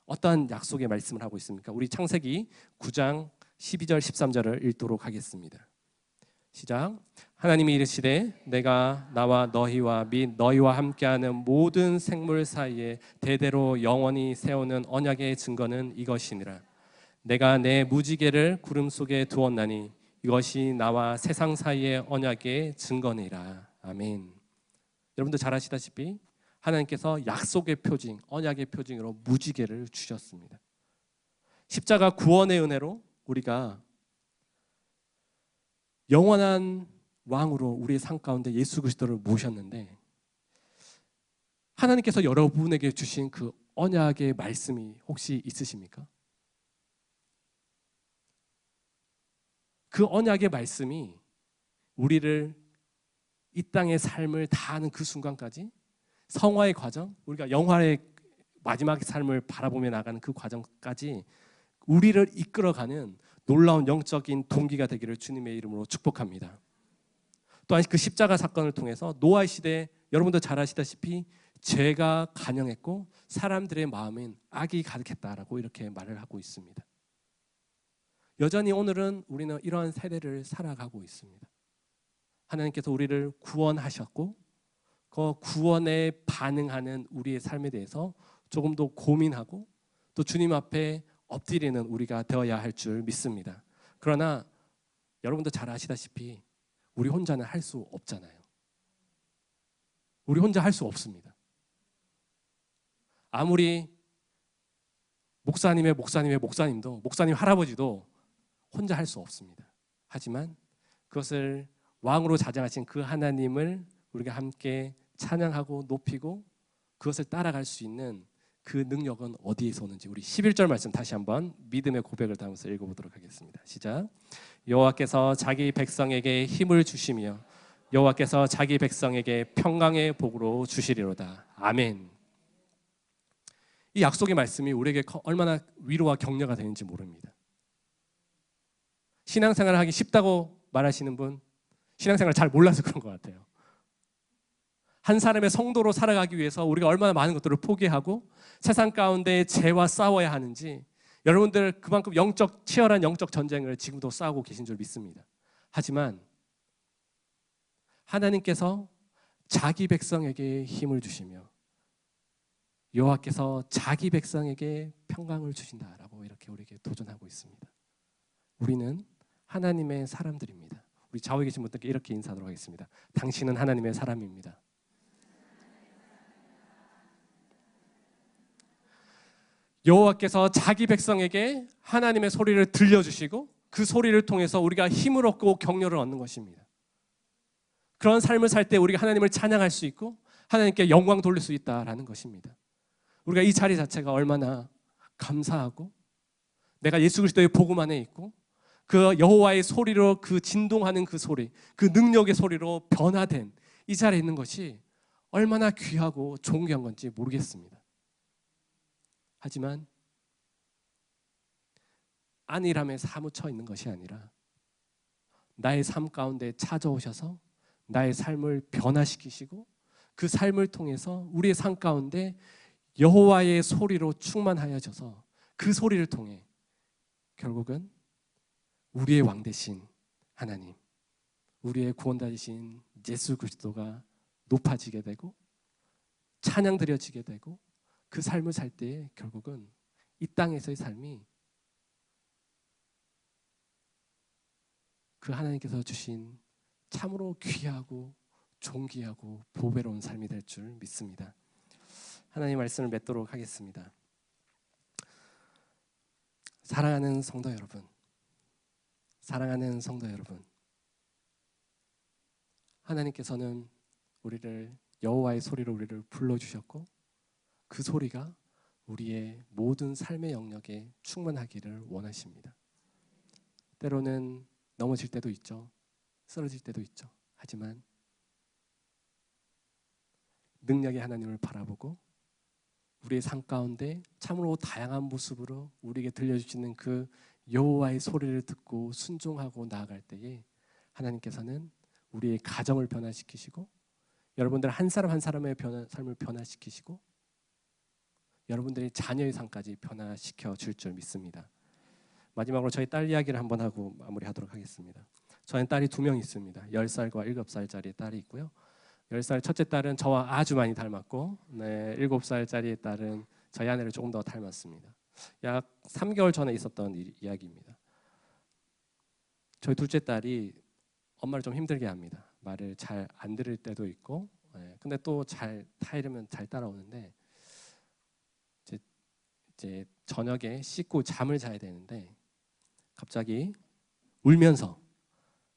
Speaker 2: 어떠한 약속의 말씀을 하고 있습니까? 우리 창세기 9장 12절 13절을 읽도록 하겠습니다. 시작. 하나님이 이르시되 내가 나와 너희와 및 너희와 함께하는 모든 생물 사이에 대대로 영원히 세우는 언약의 증거는 이것이니라. 내가 내 무지개를 구름 속에 두었나니 이것이 나와 세상 사이의 언약의 증거니라. 아멘. 여러분들 잘 아시다시피 하나님께서 약속의 표징, 언약의 표징으로 무지개를 주셨습니다. 십자가 구원의 은혜로 우리가 영원한 왕으로 우리의 삶 가운데 예수 그리스도를 모셨는데 하나님께서 여러분에게 주신 그 언약의 말씀이 혹시 있으십니까? 그 언약의 말씀이 우리를 이 땅의 삶을 다하는 그 순간까지 성화의 과정, 우리가 영화의 마지막 삶을 바라보며 나가는 그 과정까지 우리를 이끌어가는 놀라운 영적인 동기가 되기를 주님의 이름으로 축복합니다. 또한 그 십자가 사건을 통해서 노아의 시대에 여러분도 잘 아시다시피 죄가 간영했고 사람들의 마음엔 악이 가득했다라고 이렇게 말을 하고 있습니다. 여전히 오늘은 우리는 이러한 세대를 살아가고 있습니다. 하나님께서 우리를 구원하셨고 그 구원에 반응하는 우리의 삶에 대해서 조금 더 고민하고 또 주님 앞에 엎드리는 우리가 되어야 할 줄 믿습니다. 그러나 여러분도 잘 아시다시피 우리 혼자는 할 수 없잖아요. 우리 혼자 할 수 없습니다. 아무리 목사님의 목사님도 목사님 할아버지도 혼자 할 수 없습니다. 하지만 그것을 왕으로 자장하신 그 하나님을 우리가 함께 찬양하고 높이고 그것을 따라갈 수 있는 그 능력은 어디에서 오는지 우리 11절 말씀 다시 한번 믿음의 고백을 담아서 읽어보도록 하겠습니다. 시작. 여호와께서 자기 백성에게 힘을 주시며 여호와께서 자기 백성에게 평강의 복으로 주시리로다. 아멘. 이 약속의 말씀이 우리에게 얼마나 위로와 격려가 되는지 모릅니다. 신앙생활을 하기 쉽다고 말하시는 분, 신앙생활을 잘 몰라서 그런 것 같아요. 한 사람의 성도로 살아가기 위해서 우리가 얼마나 많은 것들을 포기하고 세상 가운데 죄와 싸워야 하는지 여러분들 그만큼 치열한 영적 전쟁을 지금도 싸우고 계신 줄 믿습니다. 하지만 하나님께서 자기 백성에게 힘을 주시며 여호와께서 자기 백성에게 평강을 주신다라고 이렇게 우리에게 도전하고 있습니다. 우리는 하나님의 사람들입니다. 우리 좌우에 계신 분들께 이렇게 인사하도록 하겠습니다. 당신은 하나님의 사람입니다. 여호와께서 자기 백성에게 하나님의 소리를 들려주시고 그 소리를 통해서 우리가 힘을 얻고 격려를 얻는 것입니다. 그런 삶을 살 때 우리가 하나님을 찬양할 수 있고 하나님께 영광 돌릴 수 있다라는 것입니다. 우리가 이 자리 자체가 얼마나 감사하고 내가 예수 그리스도의 복음 안에 있고 그 여호와의 소리로 그 진동하는 그 소리, 그 능력의 소리로 변화된 이 자리에 있는 것이 얼마나 귀하고 존귀한 건지 모르겠습니다. 하지만 안일함에 사무쳐 있는 것이 아니라 나의 삶 가운데 찾아오셔서 나의 삶을 변화시키시고 그 삶을 통해서 우리의 삶 가운데 여호와의 소리로 충만하여져서 그 소리를 통해 결국은 우리의 왕 되신 하나님, 우리의 구원자 되신 예수 그리스도가 높아지게 되고 찬양 드려지게 되고 그 삶을 살 때에 결국은 이 땅에서의 삶이 그 하나님께서 주신 참으로 귀하고 존귀하고 보배로운 삶이 될 줄 믿습니다. 하나님 말씀을 맺도록 하겠습니다. 사랑하는 성도 여러분, 사랑하는 성도 여러분, 하나님께서는 우리를 여호와의 소리로 우리를 불러주셨고 그 소리가 우리의 모든 삶의 영역에 충만하기를 원하십니다. 때로는 넘어질 때도 있죠. 쓰러질 때도 있죠. 하지만 능력의 하나님을 바라보고 우리의 삶 가운데 참으로 다양한 모습으로 우리에게 들려주시는 그 여호와의 소리를 듣고 순종하고 나아갈 때에 하나님께서는 우리의 가정을 변화시키시고 여러분들 한 사람 한 사람의 삶을 변화시키시고 여러분들의 자녀의 삶까지 변화시켜 줄 줄 믿습니다. 마지막으로 저희 딸 이야기를 한번 하고 마무리하도록 하겠습니다. 저는 딸이 2명 있습니다. 10살과 7살짜리 딸이 있고요. 10살 첫째 딸은 저와 아주 많이 닮았고 7살짜리 딸은 저희 아내를 조금 더 닮았습니다. 약 3개월 전에 있었던 이야기입니다. 저희 둘째 딸이 엄마를 좀 힘들게 합니다. 말을 잘 안 들을 때도 있고 근데 또 잘 타이르면 잘 따라오는데 이제 저녁에 씻고 잠을 자야 되는데 갑자기 울면서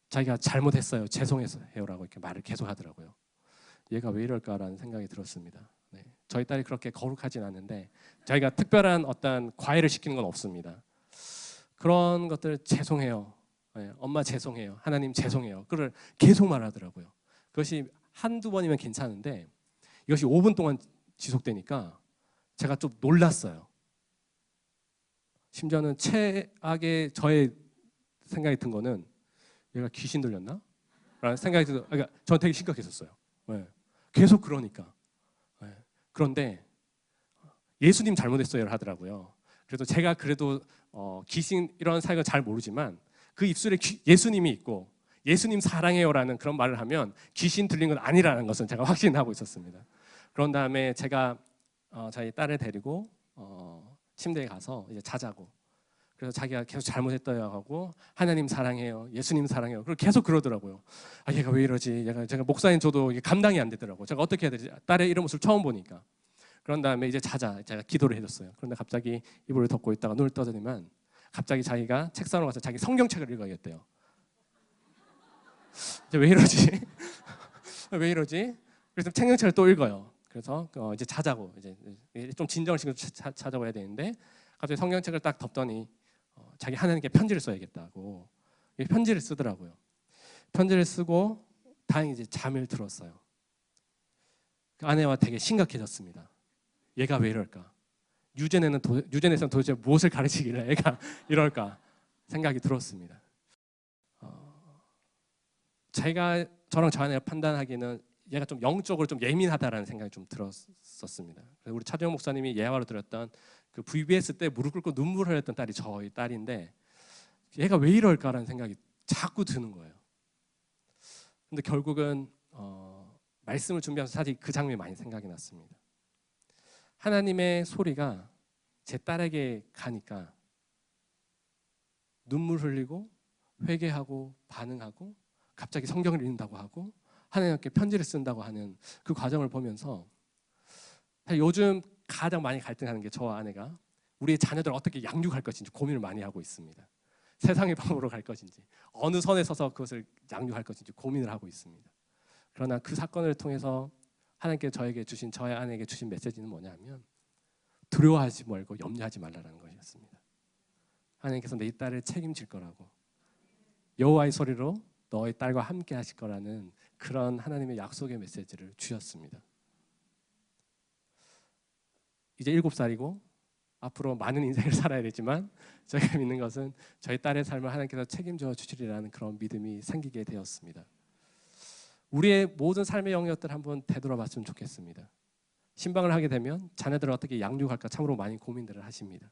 Speaker 2: 자기가 잘못했어요, 죄송해요라고 이렇게 말을 계속 하더라고요. 얘가 왜 이럴까라는 생각이 들었습니다. 저희 딸이 그렇게 거룩하진 않은데 저희가 특별한 어떤 과외를 시키는 건 없습니다. 그런 것들 죄송해요, 엄마 죄송해요, 하나님 죄송해요, 그걸 계속 말하더라고요. 그것이 한두 번이면 괜찮은데 이것이 5분 동안 지속되니까 제가 좀 놀랐어요. 심지어는 최악의 저의 생각이 든 거는 얘가 귀신 들렸나? 라는 생각이 들어서 그러니까 저는 되게 심각했었어요. 계속 그러니까. 그런데 예수님 잘못했어요를 하더라고요. 그래도 제가 그래도 귀신 이런 사역을 잘 모르지만 그 입술에 예수님이 있고 예수님 사랑해요라는 그런 말을 하면 귀신 들린 건 아니라는 것은 제가 확신하고 있었습니다. 그런 다음에 제가 저희 딸을 데리고 침대에 가서 이제 자자고, 그래서 자기가 계속 잘못했다고 하고 하나님 사랑해요, 예수님 사랑해요, 그리고 계속 그러더라고요. 아, 얘가 왜 이러지? 제가 목사인 저도 이게 감당이 안 되더라고요. 제가 어떻게 해야 되지? 딸의 이런 모습을 처음 보니까. 그런 다음에 이제 자자, 제가 기도를 해줬어요. 그런데 갑자기 이불을 덮고 있다가 눈을 떠더니만 갑자기 자기가 책상으로 가서 자기 성경책을 읽어야겠대요. 왜 이러지? 왜 이러지? 그래서 성경책을 또 읽어요. 그래서 이제 자자고, 이제 좀 진정을 시키고 자자고 해야 되는데 갑자기 성경책을 딱 덮더니 자기 하나님께 편지를 써야겠다고 편지를 쓰더라고요. 편지를 쓰고 다행히 이제 잠을 들었어요. 그 아내와 되게 심각해졌습니다. 얘가 왜 이럴까? 유전에서는 도대체 무엇을 가르치길래 얘가 이럴까 생각이 들었습니다. 저랑 저 아내가 판단하기에는 얘가 좀 영적으로 좀 예민하다라는 생각이 좀 들었었습니다. 그래서 우리 차재영 목사님이 예화로 드렸던 그 VBS 때 무릎 꿇고 눈물을 흘렸던 딸이 저희 딸인데 얘가 왜 이럴까라는 생각이 자꾸 드는 거예요. 근데 결국은 말씀을 준비하면서 사실 그 장면이 많이 생각이 났습니다. 하나님의 소리가 제 딸에게 가니까 눈물 흘리고 회개하고 반응하고 갑자기 성경을 읽는다고 하고 하나님께 편지를 쓴다고 하는 그 과정을 보면서 요즘 가장 많이 갈등하는 게 저와 아내가 우리의 자녀들을 어떻게 양육할 것인지 고민을 많이 하고 있습니다. 세상의 방법으로 갈 것인지 어느 선에 서서 그것을 양육할 것인지 고민을 하고 있습니다. 그러나 그 사건을 통해서 하나님께 저에게 주신, 저의 아내에게 주신 메시지는 뭐냐면 두려워하지 말고 염려하지 말라는 것이었습니다. 하나님께서 내 딸을 책임질 거라고, 여호와의 소리로 너의 딸과 함께 하실 거라는 그런 하나님의 약속의 메시지를 주셨습니다. 이제 7살이고 앞으로 많은 인생을 살아야 되지만 저희가 믿는 것은 저희 딸의 삶을 하나님께서 책임져 주시리라는 그런 믿음이 생기게 되었습니다. 우리의 모든 삶의 영역들 한번 되돌아봤으면 좋겠습니다. 신방을 하게 되면 자녀들을 어떻게 양육할까 참으로 많이 고민들을 하십니다.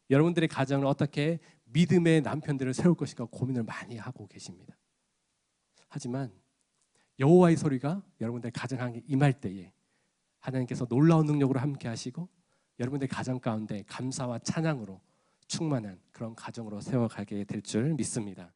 Speaker 2: 여러분들의 가정을 어떻게 믿음의 남편들을 세울 것인가 고민을 많이 하고 계십니다. 하지만 여호와의 소리가 여러분들 가정에 임할 때에 하나님께서 놀라운 능력으로 함께 하시고 여러분들 가정 가운데 감사와 찬양으로 충만한 그런 가정으로 세워가게 될 줄 믿습니다.